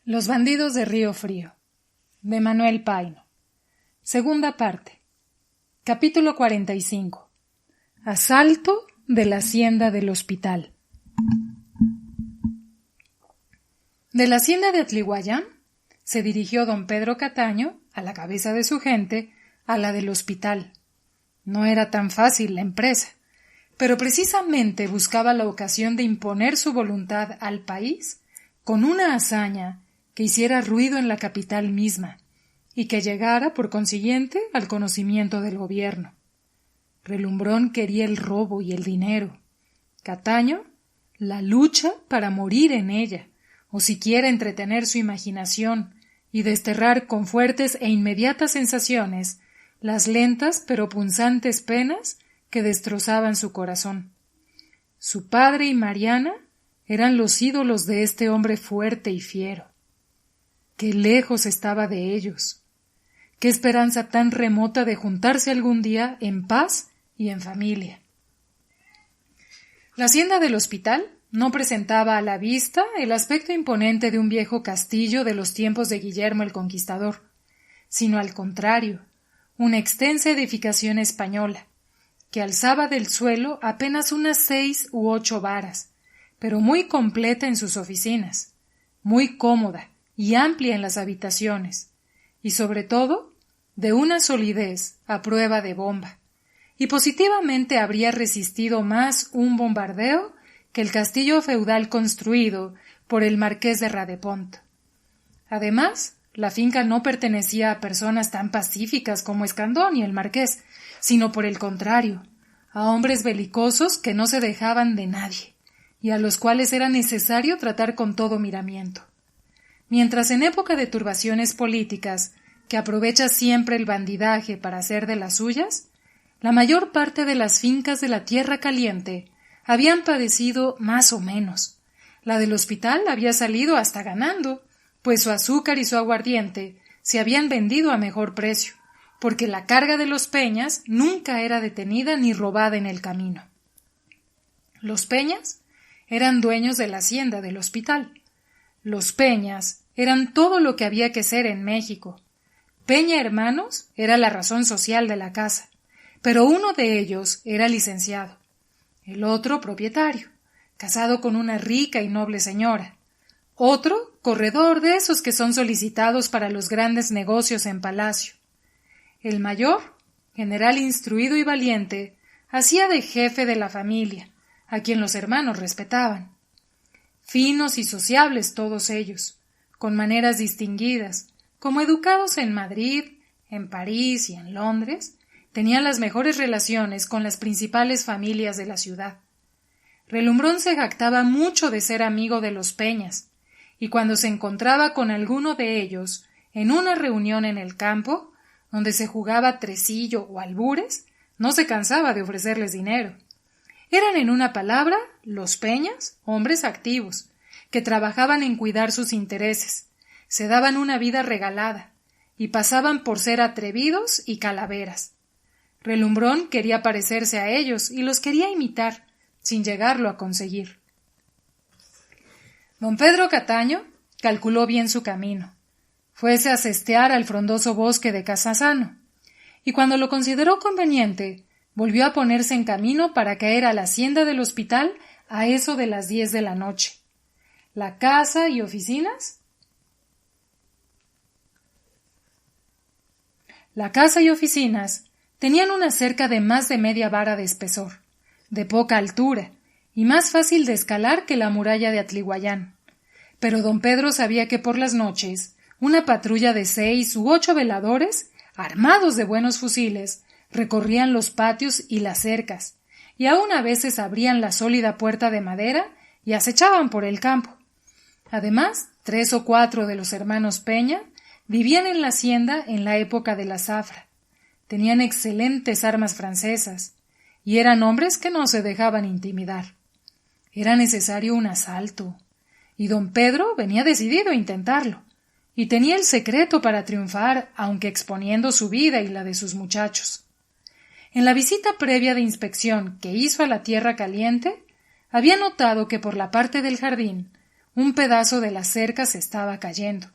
Los bandidos de Río Frío, de Manuel Paino. Segunda parte. Capítulo 45. Asalto de la hacienda del hospital. De la hacienda de Atlihuayán se dirigió don Pedro Cataño, a la cabeza de su gente, a la del hospital. No era tan fácil la empresa, pero precisamente buscaba la ocasión de imponer su voluntad al país con una hazaña que hiciera ruido en la capital misma y que llegara, por consiguiente, al conocimiento del gobierno. Relumbrón quería el robo y el dinero. Cataño, la lucha para morir en ella, o siquiera entretener su imaginación y desterrar con fuertes e inmediatas sensaciones las lentas pero punzantes penas que destrozaban su corazón. Su padre y Mariana eran los ídolos de este hombre fuerte y fiero. Qué lejos estaba de ellos. Qué esperanza tan remota de juntarse algún día en paz y en familia. La hacienda del hospital no presentaba a la vista el aspecto imponente de un viejo castillo de los tiempos de Guillermo el Conquistador, sino al contrario, una extensa edificación española, que alzaba del suelo apenas unas 6 u 8 varas, pero muy completa en sus oficinas, muy cómoda y amplia en las habitaciones, y sobre todo de una solidez a prueba de bomba, y positivamente habría resistido más un bombardeo que el castillo feudal construido por el marqués de Radepont. Además, la finca no pertenecía a personas tan pacíficas como Escandón y el marqués, sino por el contrario, a hombres belicosos que no se dejaban de nadie, y a los cuales era necesario tratar con todo miramiento. Mientras en época de turbaciones políticas, que aprovecha siempre el bandidaje para hacer de las suyas, la mayor parte de las fincas de la Tierra Caliente habían padecido más o menos. La del hospital había salido hasta ganando, pues su azúcar y su aguardiente se habían vendido a mejor precio, porque la carga de los Peñas nunca era detenida ni robada en el camino. Los Peñas eran dueños de la hacienda del hospital. Los Peñas eran todo lo que había que ser en México. Peña hermanos era la razón social de la casa, pero uno de ellos era licenciado, el otro propietario, casado con una rica y noble señora, otro corredor de esos que son solicitados para los grandes negocios en palacio. El mayor, general instruido y valiente, hacía de jefe de la familia, a quien los hermanos respetaban. Finos y sociables todos ellos, con maneras distinguidas, como educados en Madrid, en París y en Londres, tenían las mejores relaciones con las principales familias de la ciudad. Relumbrón se jactaba mucho de ser amigo de los Peñas, y cuando se encontraba con alguno de ellos en una reunión en el campo, donde se jugaba tresillo o albures, no se cansaba de ofrecerles dinero. Eran, en una palabra, los Peñas, hombres activos, que trabajaban en cuidar sus intereses, se daban una vida regalada, y pasaban por ser atrevidos y calaveras. Relumbrón quería parecerse a ellos y los quería imitar, sin llegarlo a conseguir. Don Pedro Cataño calculó bien su camino. Fuese a sestear al frondoso bosque de Casasano, y cuando lo consideró conveniente, volvió a ponerse en camino para caer a la hacienda del hospital a eso de las 10 de la noche. La casa y oficinas tenían una cerca de más de media vara de espesor, de poca altura, y más fácil de escalar que la muralla de Atlihuayán. Pero don Pedro sabía que por las noches una patrulla de 6 u 8 veladores, armados de buenos fusiles, recorrían los patios y las cercas, y aun a veces abrían la sólida puerta de madera y acechaban por el campo. Además, 3 o 4 de los hermanos Peña vivían en la hacienda en la época de la zafra. Tenían excelentes armas francesas, y eran hombres que no se dejaban intimidar. Era necesario un asalto, y don Pedro venía decidido a intentarlo, y tenía el secreto para triunfar, aunque exponiendo su vida y la de sus muchachos. En la visita previa de inspección que hizo a la Tierra Caliente, había notado que por la parte del jardín un pedazo de la cerca se estaba cayendo,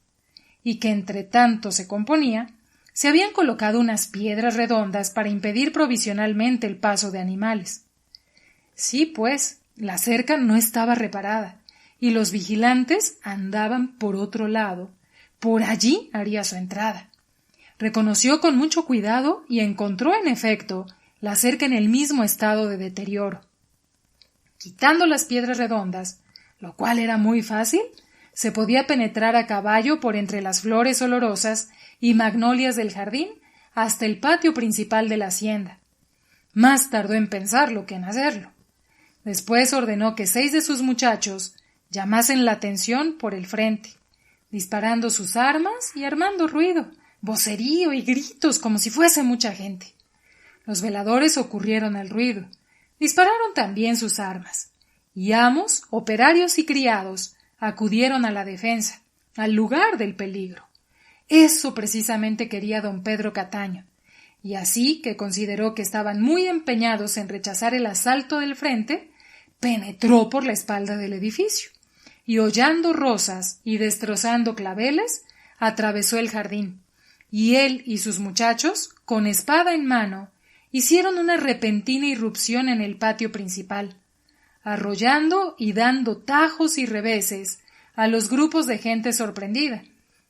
y que entre tanto se componía, se habían colocado unas piedras redondas para impedir provisionalmente el paso de animales. Sí, pues, la cerca no estaba reparada, y los vigilantes andaban por otro lado. Por allí haría su entrada. Reconoció con mucho cuidado y encontró, en efecto, la cerca en el mismo estado de deterioro. Quitando las piedras redondas, lo cual era muy fácil, se podía penetrar a caballo por entre las flores olorosas y magnolias del jardín hasta el patio principal de la hacienda. Más tardó en pensarlo que en hacerlo. Después ordenó que 6 de sus muchachos llamasen la atención por el frente, disparando sus armas y armando ruido, vocerío y gritos como si fuese mucha gente. Los veladores ocurrieron al ruido, dispararon también sus armas, y amos, operarios y criados acudieron a la defensa, al lugar del peligro. Eso precisamente quería don Pedro Cataño, y así que consideró que estaban muy empeñados en rechazar el asalto del frente, penetró por la espalda del edificio, y hollando rosas y destrozando claveles, atravesó el jardín, y él y sus muchachos, con espada en mano, hicieron una repentina irrupción en el patio principal, arrollando y dando tajos y reveses a los grupos de gente sorprendida,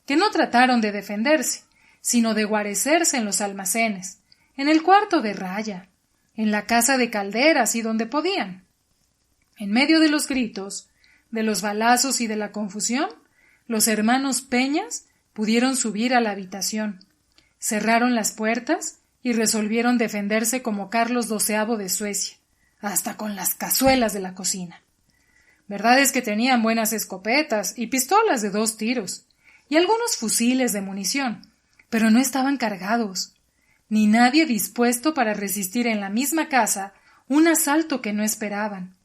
que no trataron de defenderse, sino de guarecerse en los almacenes, en el cuarto de Raya, en la casa de Calderas y donde podían. En medio de los gritos, de los balazos y de la confusión, los hermanos Peñas pudieron subir a la habitación, cerraron las puertas y resolvieron defenderse como Carlos XII de Suecia, hasta con las cazuelas de la cocina. Verdad es que tenían buenas escopetas y pistolas de 2 tiros, y algunos fusiles de munición, pero no estaban cargados, ni nadie dispuesto para resistir en la misma casa un asalto que no esperaban.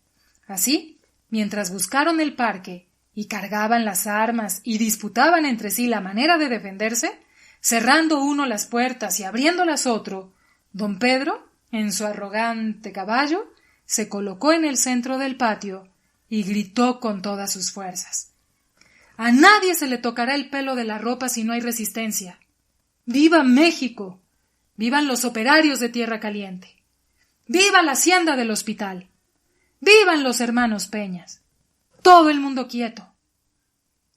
Así, mientras buscaron el parque y cargaban las armas y disputaban entre sí la manera de defenderse, cerrando uno las puertas y abriéndolas otro, don Pedro, en su arrogante caballo, se colocó en el centro del patio y gritó con todas sus fuerzas: «A nadie se le tocará el pelo de la ropa si no hay resistencia. ¡Viva México! ¡Vivan los operarios de Tierra Caliente! ¡Viva la hacienda del hospital! ¡Vivan los hermanos Peñas! ¡Todo el mundo quieto!».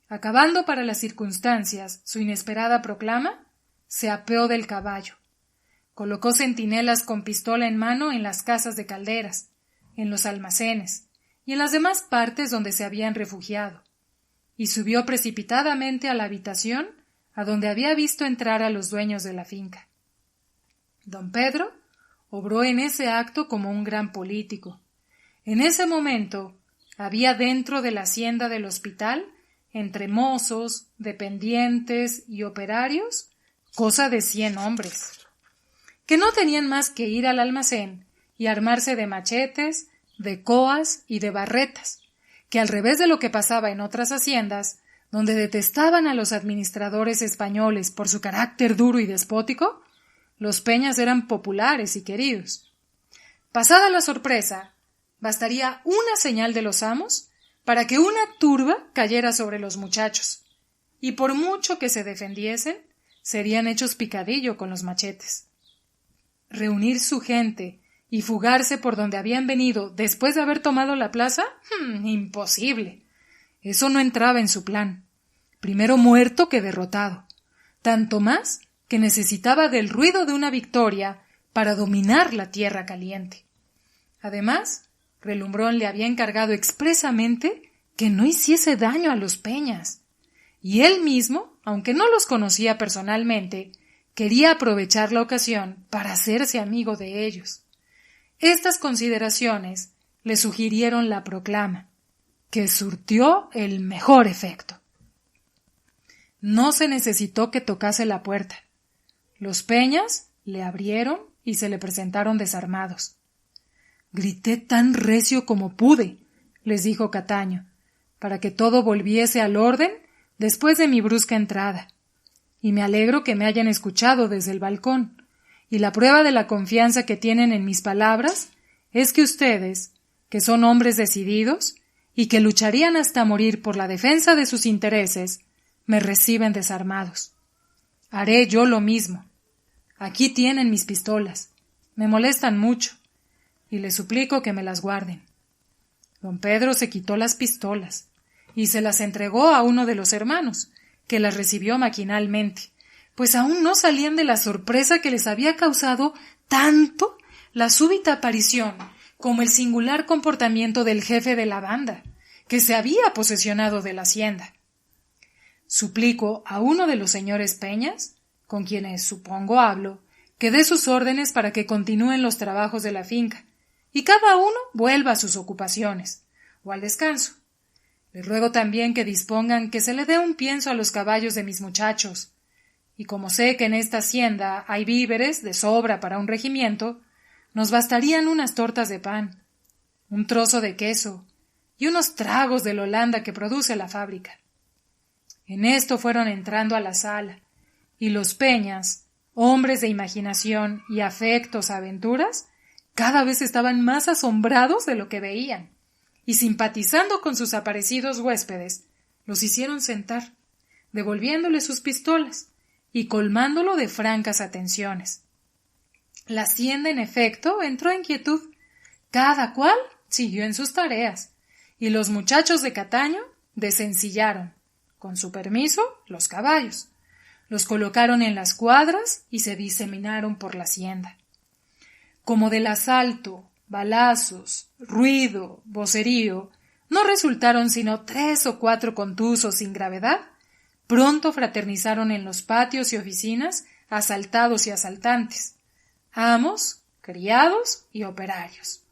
Acabando para las circunstancias su inesperada proclama, se apeó del caballo. Colocó centinelas con pistola en mano en las casas de Calderas, en los almacenes y en las demás partes donde se habían refugiado, y subió precipitadamente a la habitación a donde había visto entrar a los dueños de la finca. Don Pedro obró en ese acto como un gran político. En ese momento había dentro de la hacienda del hospital, entre mozos, dependientes y operarios, cosa de 100 hombres, que no tenían más que ir al almacén y armarse de machetes, de coas y de barretas, que al revés de lo que pasaba en otras haciendas, donde detestaban a los administradores españoles por su carácter duro y despótico, los Peñas eran populares y queridos. Pasada la sorpresa, bastaría una señal de los amos para que una turba cayera sobre los muchachos, y por mucho que se defendiesen, serían hechos picadillo con los machetes. Reunir su gente y fugarse por donde habían venido después de haber tomado la plaza, imposible. Eso no entraba en su plan. Primero muerto que derrotado. Tanto más que necesitaba del ruido de una victoria para dominar la Tierra Caliente. Además, Relumbrón le había encargado expresamente que no hiciese daño a los Peñas, y él mismo, aunque no los conocía personalmente, quería aprovechar la ocasión para hacerse amigo de ellos. Estas consideraciones le sugirieron la proclama, que surtió el mejor efecto. No se necesitó que tocase la puerta. Los Peñas le abrieron y se le presentaron desarmados. «Grité tan recio como pude», les dijo Cataño, «para que todo volviese al orden después de mi brusca entrada. Y me alegro que me hayan escuchado desde el balcón, y la prueba de la confianza que tienen en mis palabras es que ustedes, que son hombres decididos, y que lucharían hasta morir por la defensa de sus intereses, me reciben desarmados. Haré yo lo mismo. Aquí tienen mis pistolas. Me molestan mucho, y les suplico que me las guarden. Don Pedro se quitó las pistolas y se las entregó a uno de los hermanos, que las recibió maquinalmente, pues aún no salían de la sorpresa que les había causado tanto la súbita aparición como el singular comportamiento del jefe de la banda, que se había posesionado de la hacienda. Suplico a uno de los señores Peñas, con quienes supongo hablo, que dé sus órdenes para que continúen los trabajos de la finca, y cada uno vuelva a sus ocupaciones, o al descanso. Les ruego también que dispongan que se le dé un pienso a los caballos de mis muchachos, y como sé que en esta hacienda hay víveres de sobra para un regimiento, nos bastarían unas tortas de pan, un trozo de queso y unos tragos de la holanda que produce la fábrica. En esto fueron entrando a la sala, y los Peñas, hombres de imaginación y afectos aventuras, cada vez estaban más asombrados de lo que veían, y simpatizando con sus aparecidos huéspedes, los hicieron sentar, devolviéndoles sus pistolas y colmándolo de francas atenciones. La hacienda, en efecto, entró en quietud. Cada cual siguió en sus tareas, y los muchachos de Cataño desencillaron, con su permiso, los caballos. Los colocaron en las cuadras y se diseminaron por la hacienda. Como del asalto, balazos, ruido, vocerío, no resultaron sino 3 o 4 contusos sin gravedad, pronto fraternizaron en los patios y oficinas asaltados y asaltantes, amos, criados y operarios.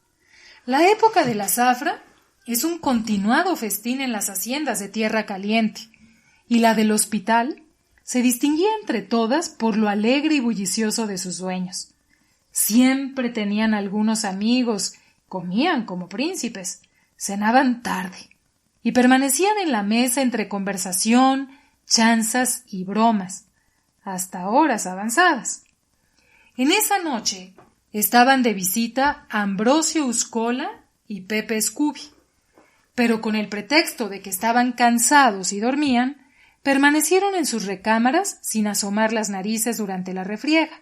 La época de la zafra es un continuado festín en las haciendas de tierra caliente, y la del hospital se distinguía entre todas por lo alegre y bullicioso de sus dueños. Siempre tenían algunos amigos, comían como príncipes, cenaban tarde, y permanecían en la mesa entre conversación, chanzas y bromas, hasta horas avanzadas. En esa noche estaban de visita Ambrosio Uscola y Pepe Scooby, pero con el pretexto de que estaban cansados y dormían, permanecieron en sus recámaras sin asomar las narices durante la refriega,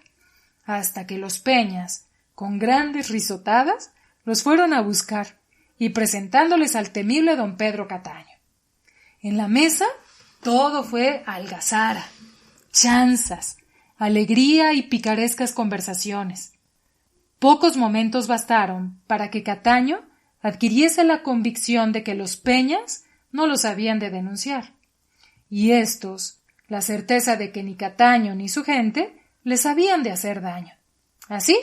hasta que los Peñas, con grandes risotadas, los fueron a buscar y presentándoles al temible don Pedro Cataño. En la mesa todo fue algazara, chanzas, alegría y picarescas conversaciones. Pocos momentos bastaron para que Cataño adquiriese la convicción de que los Peñas no los habían de denunciar, y éstos la certeza de que ni Cataño ni su gente les habían de hacer daño. Así,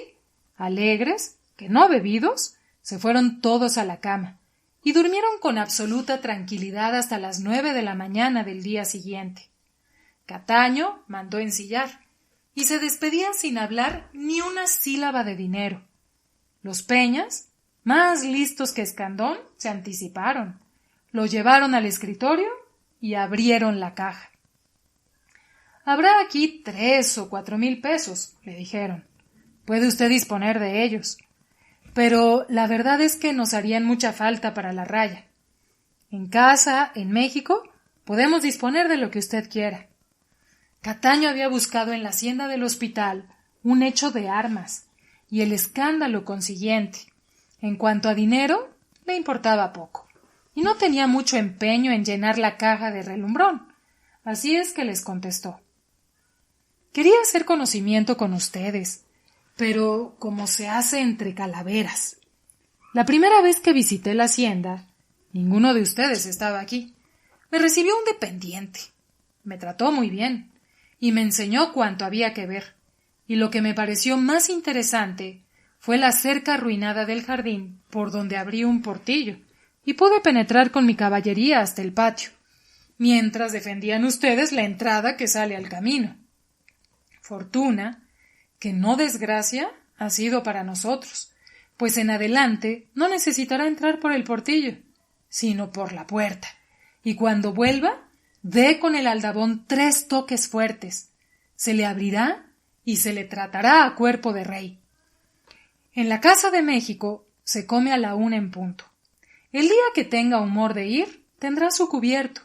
alegres, que no bebidos, se fueron todos a la cama y durmieron con absoluta tranquilidad hasta las 9 de la mañana del día siguiente. Cataño mandó ensillar y se despedían sin hablar ni una sílaba de dinero. Los Peñas, más listos que Escandón, se anticiparon, lo llevaron al escritorio y abrieron la caja. «Habrá aquí 3 o 4,000 pesos», le dijeron. «Puede usted disponer de ellos. Pero la verdad es que nos harían mucha falta para la raya. En casa, en México, podemos disponer de lo que usted quiera». Cataño había buscado en la hacienda del hospital un hecho de armas, y el escándalo consiguiente. En cuanto a dinero, le importaba poco, y no tenía mucho empeño en llenar la caja de relumbrón. Así es que les contestó: «Quería hacer conocimiento con ustedes, pero como se hace entre calaveras. La primera vez que visité la hacienda, ninguno de ustedes estaba aquí. Me recibió un dependiente. Me trató muy bien y me enseñó cuanto había que ver, y lo que me pareció más interesante fue la cerca arruinada del jardín por donde abrí un portillo, y pude penetrar con mi caballería hasta el patio, mientras defendían ustedes la entrada que sale al camino. Fortuna, que no desgracia, ha sido para nosotros, pues en adelante no necesitará entrar por el portillo, sino por la puerta, y cuando vuelva, dé con el aldabón 3 toques fuertes, se le abrirá y se le tratará a cuerpo de rey. En la Casa de México se come a la 1 en punto. El día que tenga humor de ir, tendrá su cubierto.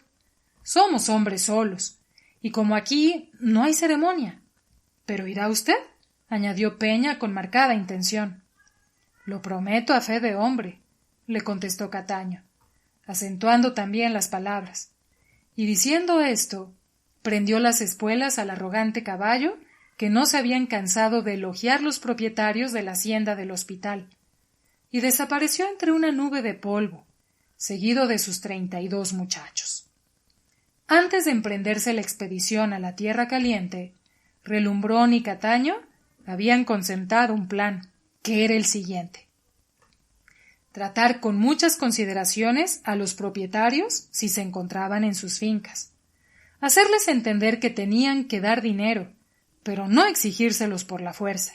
Somos hombres solos, y como aquí no hay ceremonia. ¿Pero irá usted?, añadió Peña con marcada intención. Lo prometo a fe de hombre, le contestó Cataño, acentuando también las palabras. Y diciendo esto, prendió las espuelas al arrogante caballo que no se habían cansado de elogiar los propietarios de la hacienda del hospital, y desapareció entre una nube de polvo, seguido de sus 32 muchachos. Antes de emprenderse la expedición a la Tierra Caliente, Relumbrón y Cataño habían concertado un plan, que era el siguiente: tratar con muchas consideraciones a los propietarios si se encontraban en sus fincas, hacerles entender que tenían que dar dinero, pero no exigírselos por la fuerza,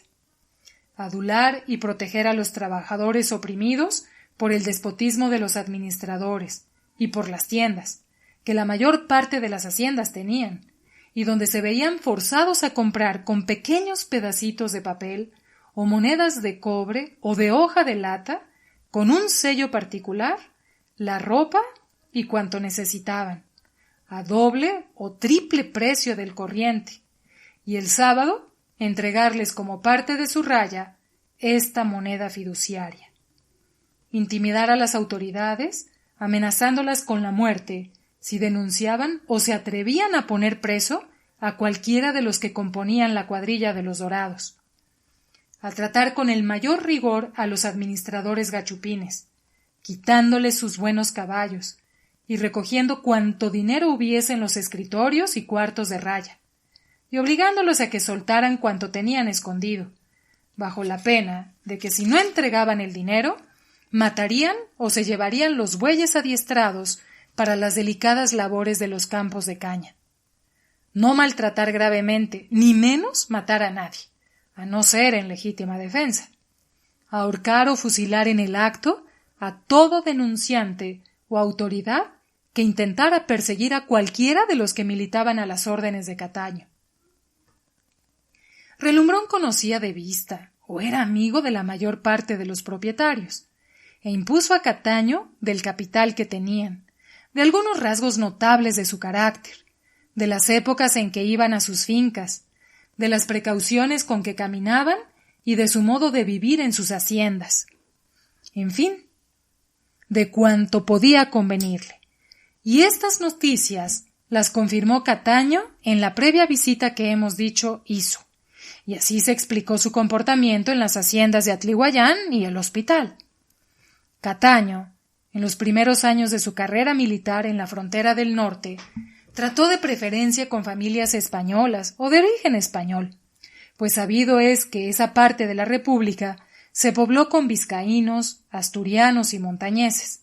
adular y proteger a los trabajadores oprimidos por el despotismo de los administradores y por las tiendas, que la mayor parte de las haciendas tenían, y donde se veían forzados a comprar con pequeños pedacitos de papel o monedas de cobre o de hoja de lata, con un sello particular, la ropa y cuanto necesitaban, a doble o triple precio del corriente, y el sábado entregarles como parte de su raya esta moneda fiduciaria. Intimidar a las autoridades, amenazándolas con la muerte si denunciaban o se atrevían a poner preso a cualquiera de los que componían la cuadrilla de los Dorados. A tratar con el mayor rigor a los administradores gachupines, quitándoles sus buenos caballos y recogiendo cuanto dinero hubiese en los escritorios y cuartos de raya, y obligándolos a que soltaran cuanto tenían escondido, bajo la pena de que si no entregaban el dinero, matarían o se llevarían los bueyes adiestrados para las delicadas labores de los campos de caña. No maltratar gravemente, ni menos matar a nadie, a no ser en legítima defensa. Ahorcar o fusilar en el acto a todo denunciante o autoridad que intentara perseguir a cualquiera de los que militaban a las órdenes de Cataño. Relumbrón conocía de vista, o era amigo de la mayor parte de los propietarios, e impuso a Cataño del capital que tenían, de algunos rasgos notables de su carácter, de las épocas en que iban a sus fincas, de las precauciones con que caminaban y de su modo de vivir en sus haciendas. En fin, de cuanto podía convenirle. Y estas noticias las confirmó Cataño en la previa visita que hemos dicho hizo, y así se explicó su comportamiento en las haciendas de Atlihuayán y el hospital. Cataño, en los primeros años de su carrera militar en la frontera del norte, trató de preferencia con familias españolas o de origen español, pues sabido es que esa parte de la República se pobló con vizcaínos, asturianos y montañeses.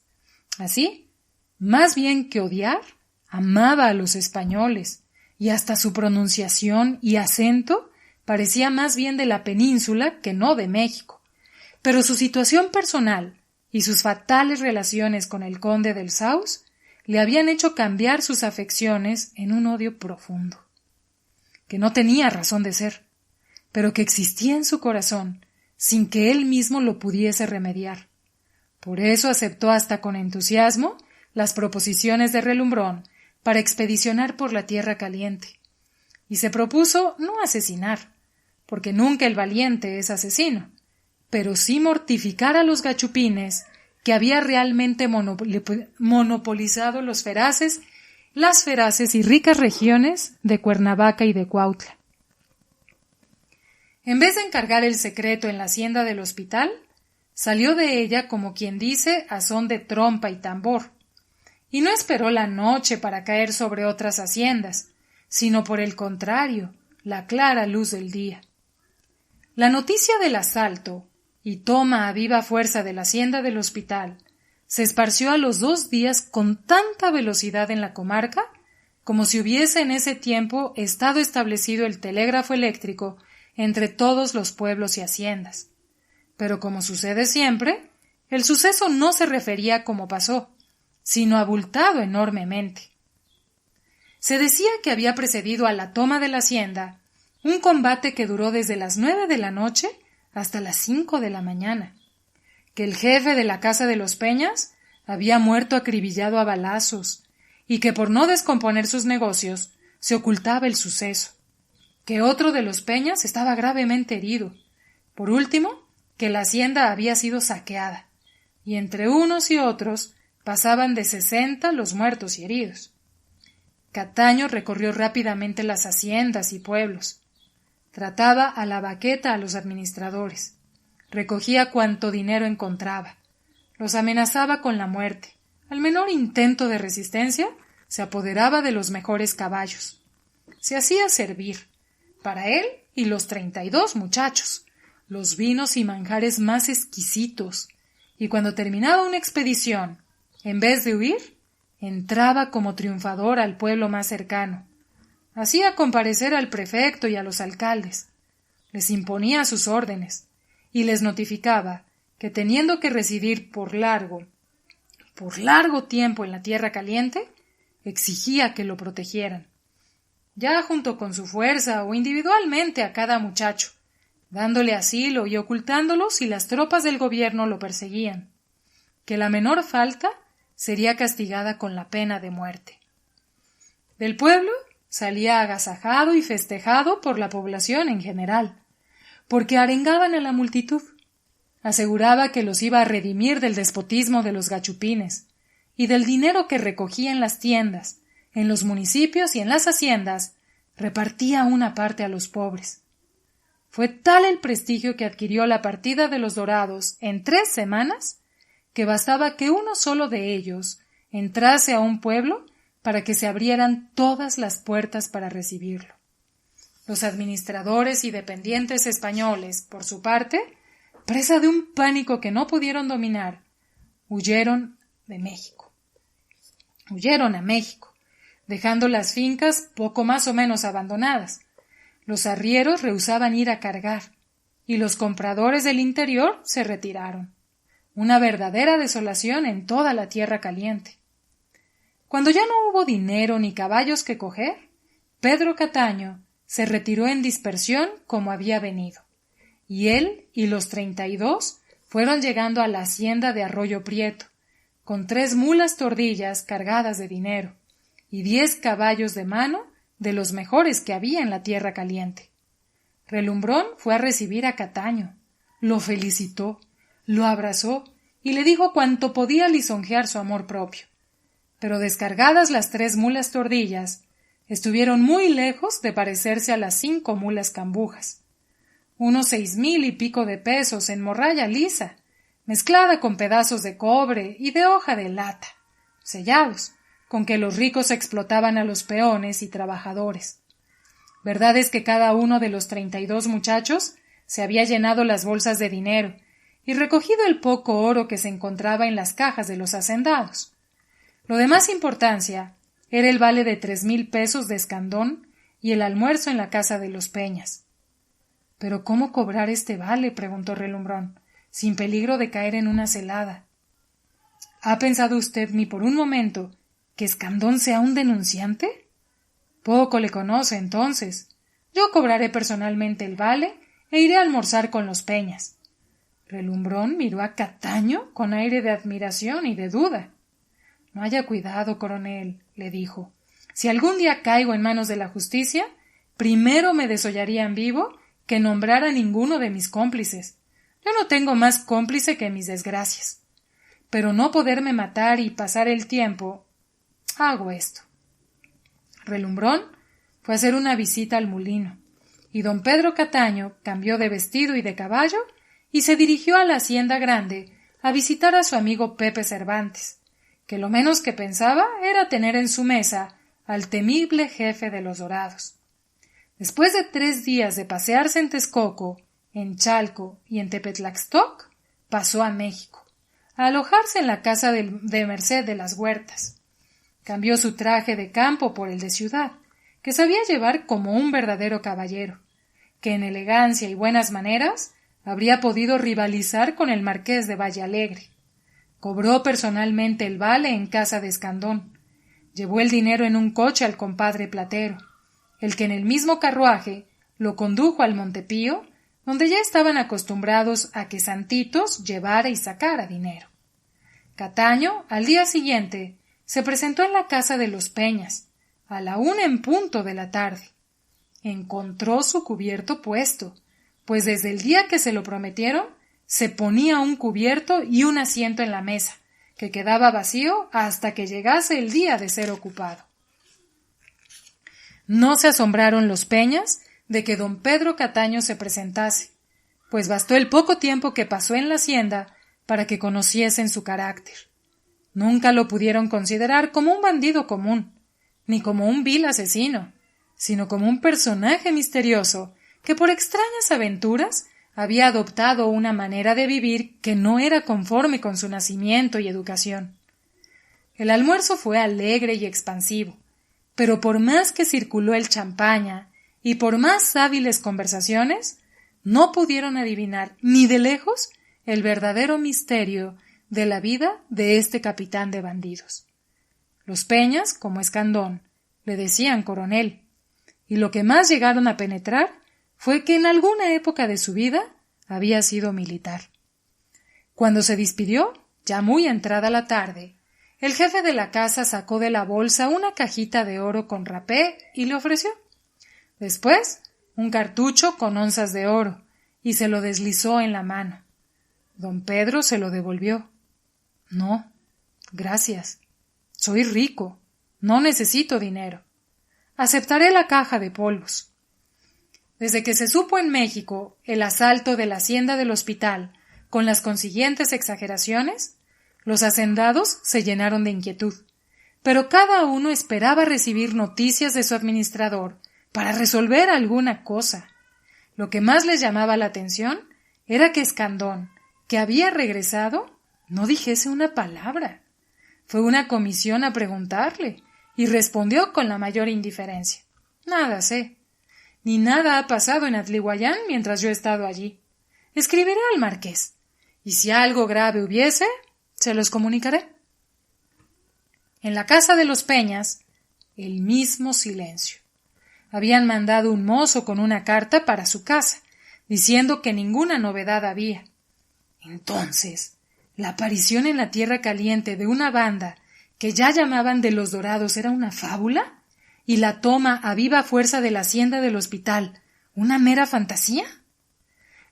Así, más bien que odiar, amaba a los españoles, y hasta su pronunciación y acento parecía más bien de la península que no de México, pero su situación personal y sus fatales relaciones con el conde del Saus le habían hecho cambiar sus afecciones en un odio profundo, que no tenía razón de ser, pero que existía en su corazón sin que él mismo lo pudiese remediar. Por eso aceptó hasta con entusiasmo las proposiciones de Relumbrón para expedicionar por la Tierra Caliente, y se propuso no asesinar, porque nunca el valiente es asesino, pero sí mortificar a los gachupines que había realmente monopolizado las feraces y ricas regiones de Cuernavaca y de Cuautla. En vez de encargar el secreto en la hacienda del hospital, salió de ella como quien dice a son de trompa y tambor, y no esperó la noche para caer sobre otras haciendas, sino por el contrario, la clara luz del día. La noticia del asalto y toma a viva fuerza de la hacienda del hospital se esparció a los 2 días con tanta velocidad en la comarca como si hubiese en ese tiempo estado establecido el telégrafo eléctrico entre todos los pueblos y haciendas. Pero como sucede siempre, el suceso no se refería a cómo pasó, sino abultado enormemente. Se decía que había precedido a la toma de la hacienda un combate que duró desde las 9 de la noche hasta las 5 de la mañana, que el jefe de la casa de los Peñas había muerto acribillado a balazos y que por no descomponer sus negocios se ocultaba el suceso, que otro de los Peñas estaba gravemente herido, por último, que la hacienda había sido saqueada, y entre unos y otros pasaban de 60 los muertos y heridos. Cataño recorrió rápidamente las haciendas y pueblos. Trataba a la baqueta a los administradores. Recogía cuanto dinero encontraba. Los amenazaba con la muerte. Al menor intento de resistencia, se apoderaba de los mejores caballos. Se hacía servir, para él y los 32 muchachos, los vinos y manjares más exquisitos, y cuando terminaba una expedición, en vez de huir, entraba como triunfador al pueblo más cercano. Hacía comparecer al prefecto y a los alcaldes. Les imponía sus órdenes y les notificaba que teniendo que residir por largo tiempo en la tierra caliente, exigía que lo protegieran, ya junto con su fuerza o individualmente a cada muchacho, dándole asilo y ocultándolo si las tropas del gobierno lo perseguían, que la menor falta sería castigada con la pena de muerte. Del pueblo salía agasajado y festejado por la población en general, porque arengaban a la multitud. Aseguraba que los iba a redimir del despotismo de los gachupines y del dinero que recogía en las tiendas, en los municipios y en las haciendas, repartía una parte a los pobres. Fue tal el prestigio que adquirió la partida de los Dorados en 3 semanas que bastaba que uno solo de ellos entrase a un pueblo para que se abrieran todas las puertas para recibirlo. Los administradores y dependientes españoles, por su parte, presa de un pánico que no pudieron dominar, huyeron a México, dejando las fincas poco más o menos abandonadas. Los arrieros rehusaban ir a cargar, y los compradores del interior se retiraron. Una verdadera desolación en toda la tierra caliente. Cuando ya no hubo dinero ni caballos que coger, Pedro Cataño se retiró en dispersión como había venido, y él y los 32 fueron llegando a la hacienda de Arroyo Prieto, con 3 mulas tordillas cargadas de dinero, y 10 caballos de mano de los mejores que había en la tierra caliente. Relumbrón fue a recibir a Cataño, lo felicitó, lo abrazó y le dijo cuanto podía lisonjear su amor propio. Pero descargadas las 3 mulas tordillas, estuvieron muy lejos de parecerse a las 5 mulas cambujas. Unos 6,000 y pico de pesos en morralla lisa, mezclada con pedazos de cobre y de hoja de lata, sellados, con que los ricos explotaban a los peones y trabajadores. Verdad es que cada uno de los 32 muchachos se había llenado las bolsas de dinero y recogido el poco oro que se encontraba en las cajas de los hacendados. Lo de más importancia era el vale de 3,000 pesos de escandón y el almuerzo en la casa de los Peñas. —¿Pero cómo cobrar este vale? —preguntó Relumbrón, sin peligro de caer en una celada. —¿Ha pensado usted ni por un momento que Escandón sea un denunciante? Poco le conoce, entonces. Yo cobraré personalmente el vale e iré a almorzar con los Peñas. Relumbrón miró a Cataño con aire de admiración y de duda. —No haya cuidado, coronel —le dijo—. Si algún día caigo en manos de la justicia, primero me desollarían vivo que nombrar a ninguno de mis cómplices. Yo no tengo más cómplice que mis desgracias. Pero no poderme matar y pasar el tiempo, hago esto. Relumbrón fue a hacer una visita al molino, y don Pedro Cataño cambió de vestido y de caballo y se dirigió a la hacienda grande a visitar a su amigo Pepe Cervantes, que lo menos que pensaba era tener en su mesa al temible jefe de los Dorados. Después de 3 días de pasearse en Texcoco, en Chalco y en Tepetlaxtoc, pasó a México, a alojarse en la casa de Merced de las Huertas. Cambió su traje de campo por el de ciudad, que sabía llevar como un verdadero caballero, que en elegancia y buenas maneras habría podido rivalizar con el marqués de Vallealegre. Cobró personalmente el vale en casa de Escandón. Llevó el dinero en un coche al compadre Platero, el que en el mismo carruaje lo condujo al Montepío, donde ya estaban acostumbrados a que Santitos llevara y sacara dinero. Cataño, al día siguiente, se presentó en la casa de los Peñas, a la 1 en punto de la tarde. Encontró su cubierto puesto, pues desde el día que se lo prometieron, se ponía un cubierto y un asiento en la mesa, que quedaba vacío hasta que llegase el día de ser ocupado. No se asombraron los Peñas de que don Pedro Cataño se presentase, pues bastó el poco tiempo que pasó en la hacienda para que conociesen su carácter. Nunca lo pudieron considerar como un bandido común, ni como un vil asesino, sino como un personaje misterioso que por extrañas aventuras había adoptado una manera de vivir que no era conforme con su nacimiento y educación. El almuerzo fue alegre y expansivo, pero por más que circuló el champaña y por más hábiles conversaciones, no pudieron adivinar ni de lejos el verdadero misterio de la vida de este capitán de bandidos. Los Peñas, como Escandón, le decían coronel, y lo que más llegaron a penetrar fue que en alguna época de su vida había sido militar. Cuando se despidió, ya muy entrada la tarde, el jefe de la casa sacó de la bolsa una cajita de oro con rapé y le ofreció. Después, un cartucho con onzas de oro, y se lo deslizó en la mano. Don Pedro se lo devolvió. No, gracias. Soy rico. No necesito dinero. Aceptaré la caja de polvos. Desde que se supo en México el asalto de la hacienda del hospital, con las consiguientes exageraciones, los hacendados se llenaron de inquietud, pero cada uno esperaba recibir noticias de su administrador para resolver alguna cosa. Lo que más les llamaba la atención era que Escandón, que había regresado, no dijese una palabra. Fue una comisión a preguntarle, y respondió con la mayor indiferencia. Nada sé. Ni nada ha pasado en Atlihuayán mientras yo he estado allí. Escribiré al marqués, y si algo grave hubiese, se los comunicaré. En la casa de los Peñas, el mismo silencio. Habían mandado un mozo con una carta para su casa, diciendo que ninguna novedad había. Entonces, la aparición en la tierra caliente de una banda que ya llamaban de los Dorados era una fábula, y la toma a viva fuerza de la hacienda del hospital una mera fantasía.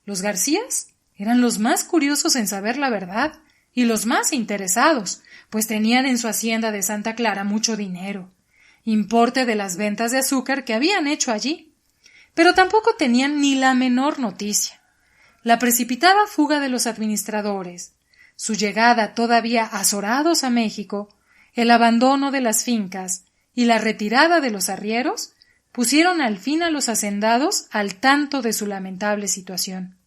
Los Garcías eran los más curiosos en saber la verdad y los más interesados, pues tenían en su hacienda de Santa Clara mucho dinero, importe de las ventas de azúcar que habían hecho allí, pero tampoco tenían ni la menor noticia. La precipitada fuga de los administradores, su llegada todavía azorados a México, el abandono de las fincas y la retirada de los arrieros pusieron al fin a los hacendados al tanto de su lamentable situación.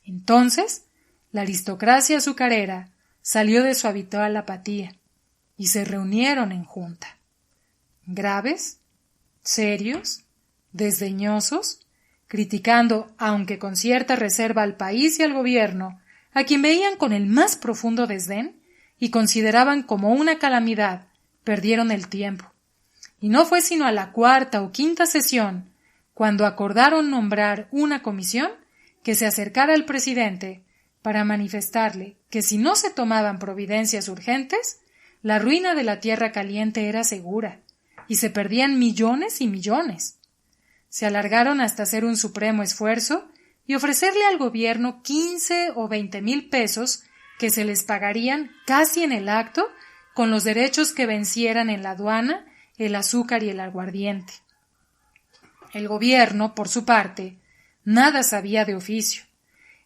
Entonces, la aristocracia azucarera salió de su habitual apatía y se reunieron en junta. Graves, serios, desdeñosos, criticando, aunque con cierta reserva, al país y al gobierno, a quien veían con el más profundo desdén y consideraban como una calamidad, perdieron el tiempo. Y no fue sino a la 4ª o 5ª sesión, cuando acordaron nombrar una comisión que se acercara al presidente para manifestarle que si no se tomaban providencias urgentes, la ruina de la tierra caliente era segura, y se perdían millones y millones. Se alargaron hasta hacer un supremo esfuerzo y ofrecerle al gobierno 15 o 20,000 pesos que se les pagarían casi en el acto con los derechos que vencieran en la aduana el azúcar y el aguardiente. El gobierno, por su parte, nada sabía de oficio,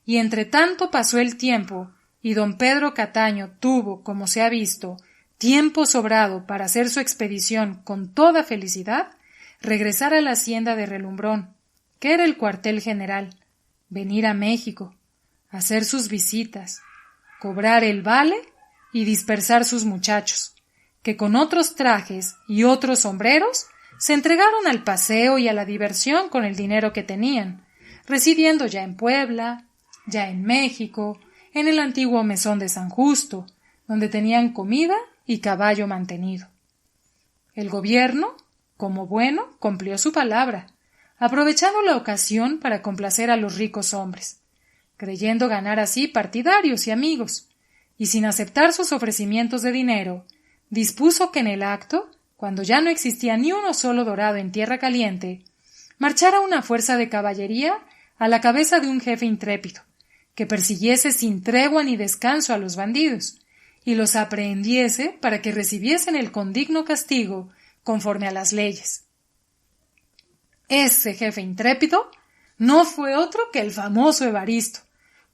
y entre tanto pasó el tiempo y don Pedro Cataño tuvo, como se ha visto, tiempo sobrado para hacer su expedición con toda felicidad, regresar a la hacienda de Relumbrón, que era el cuartel general, venir a México, hacer sus visitas, cobrar el vale y dispersar sus muchachos, que con otros trajes y otros sombreros se entregaron al paseo y a la diversión con el dinero que tenían, residiendo ya en Puebla, ya en México, en el antiguo mesón de San Justo, donde tenían comida y caballo mantenido. El gobierno, como bueno, cumplió su palabra, aprovechando la ocasión para complacer a los ricos hombres, creyendo ganar así partidarios y amigos, y sin aceptar sus ofrecimientos de dinero, dispuso que en el acto, cuando ya no existía ni uno solo dorado en Tierra Caliente, marchara una fuerza de caballería a la cabeza de un jefe intrépido, que persiguiese sin tregua ni descanso a los bandidos, y los aprehendiese para que recibiesen el condigno castigo conforme a las leyes. Ese jefe intrépido no fue otro que el famoso Evaristo,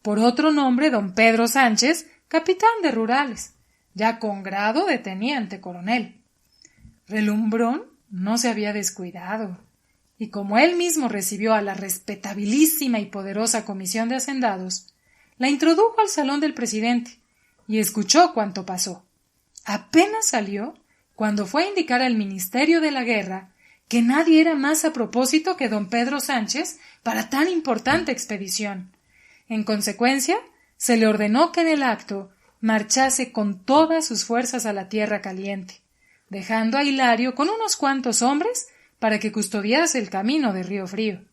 por otro nombre don Pedro Sánchez, capitán de rurales, ya con grado de teniente coronel. Relumbrón no se había descuidado, y como él mismo recibió a la respetabilísima y poderosa comisión de hacendados, la introdujo al salón del presidente y escuchó cuanto pasó. Apenas salió cuando fue a indicar al Ministerio de la Guerra que nadie era más a propósito que don Pedro Sánchez para tan importante expedición. En consecuencia, se le ordenó que en el acto marchase con todas sus fuerzas a la Tierra Caliente, dejando a Hilario con unos cuantos hombres para que custodiase el camino de Río Frío.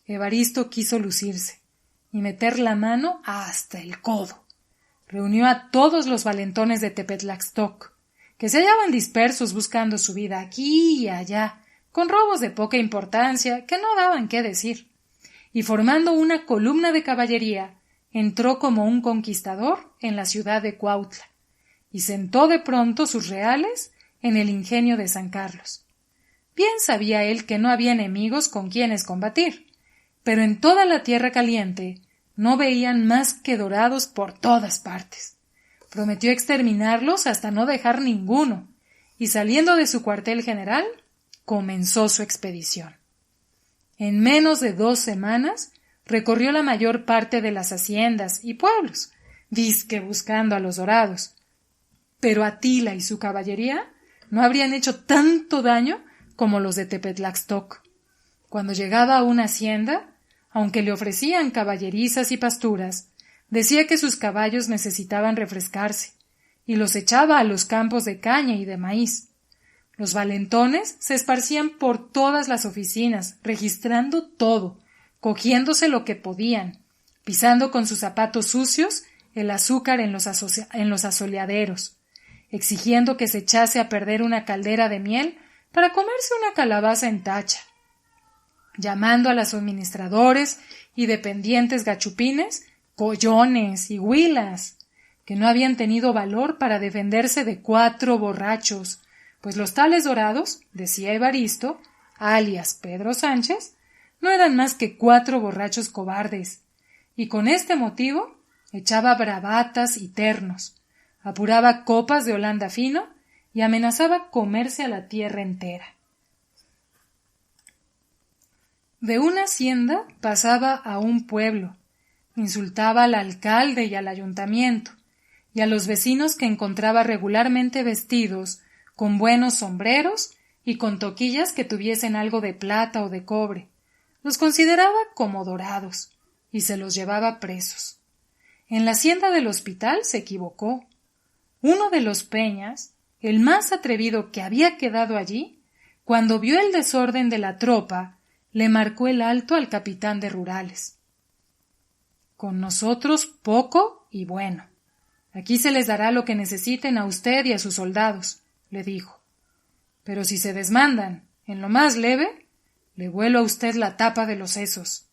Evaristo quiso lucirse y meter la mano hasta el codo. Reunió a todos los valentones de Tepetlaxtoc, que se hallaban dispersos buscando su vida aquí y allá, con robos de poca importancia que no daban qué decir, y formando una columna de caballería, entró como un conquistador en la ciudad de Cuautla, y sentó de pronto sus reales en el ingenio de San Carlos. Bien sabía él que no había enemigos con quienes combatir, pero en toda la Tierra Caliente no veían más que dorados por todas partes. Prometió exterminarlos hasta no dejar ninguno, y saliendo de su cuartel general, comenzó su expedición. En menos de 2 semanas recorrió la mayor parte de las haciendas y pueblos, dizque buscando a los dorados. Pero Atila y su caballería no habrían hecho tanto daño como los de Tepetlaxtoc. Cuando llegaba a una hacienda, aunque le ofrecían caballerizas y pasturas, decía que sus caballos necesitaban refrescarse, y los echaba a los campos de caña y de maíz. Los valentones se esparcían por todas las oficinas, registrando todo, cogiéndose lo que podían, pisando con sus zapatos sucios el azúcar en los asoleaderos, exigiendo que se echase a perder una caldera de miel para comerse una calabaza en tacha, llamando a los suministradores y dependientes gachupines collones y huilas, que no habían tenido valor para defenderse de 4 borrachos, pues los tales dorados, decía Evaristo, alias Pedro Sánchez, no eran más que 4 borrachos cobardes, y con este motivo echaba bravatas y ternos, apuraba copas de Holanda fino y amenazaba comerse a la tierra entera. De una hacienda pasaba a un pueblo, insultaba al alcalde y al ayuntamiento, y a los vecinos que encontraba regularmente vestidos, con buenos sombreros y con toquillas que tuviesen algo de plata o de cobre. Los consideraba como dorados, y se los llevaba presos. En la hacienda del hospital se equivocó. Uno de los Peñas, el más atrevido que había quedado allí, cuando vio el desorden de la tropa, le marcó el alto al capitán de rurales. Con nosotros poco y bueno. Aquí se les dará lo que necesiten a usted y a sus soldados, le dijo. Pero si se desmandan en lo más leve, le vuelo a usted la tapa de los sesos.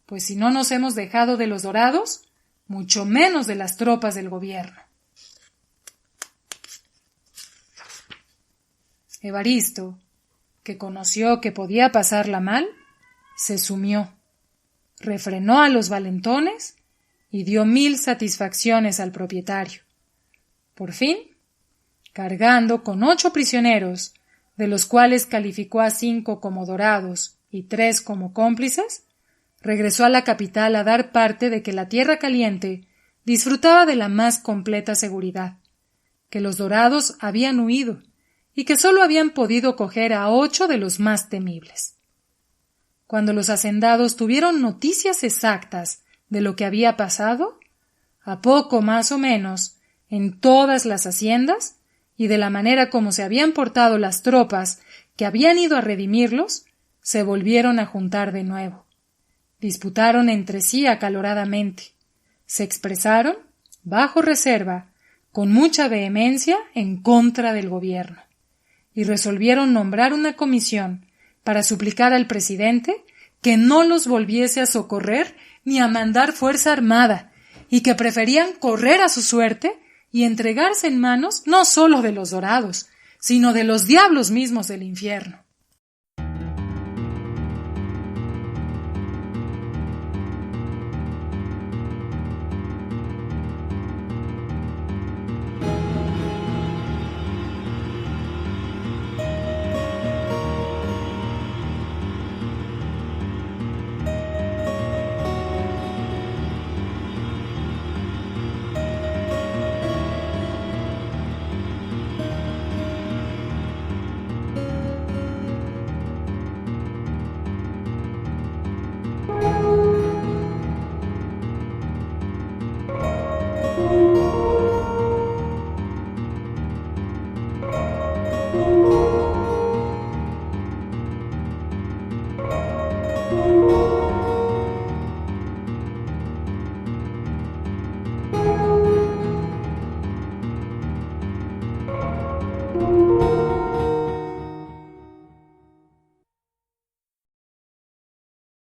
Pues si no nos hemos dejado de los dorados, mucho menos de las tropas del gobierno. Evaristo, que conoció que podía pasarla mal, se sumió, refrenó a los valentones y dio 1000 satisfacciones al propietario. Por fin, cargando con 8 prisioneros, de los cuales calificó a 5 como dorados y 3 como cómplices, regresó a la capital a dar parte de que la Tierra Caliente disfrutaba de la más completa seguridad, que los dorados habían huido y que sólo habían podido coger a 8 de los más temibles. Cuando los hacendados tuvieron noticias exactas de lo que había pasado, a poco más o menos, en todas las haciendas, y de la manera como se habían portado las tropas que habían ido a redimirlos, se volvieron a juntar de nuevo. Disputaron entre sí acaloradamente, se expresaron bajo reserva, con mucha vehemencia, en contra del gobierno, y resolvieron nombrar una comisión para suplicar al presidente que no los volviese a socorrer ni a mandar fuerza armada, y que preferían correr a su suerte y entregarse en manos no sólo de los dorados, sino de los diablos mismos del infierno.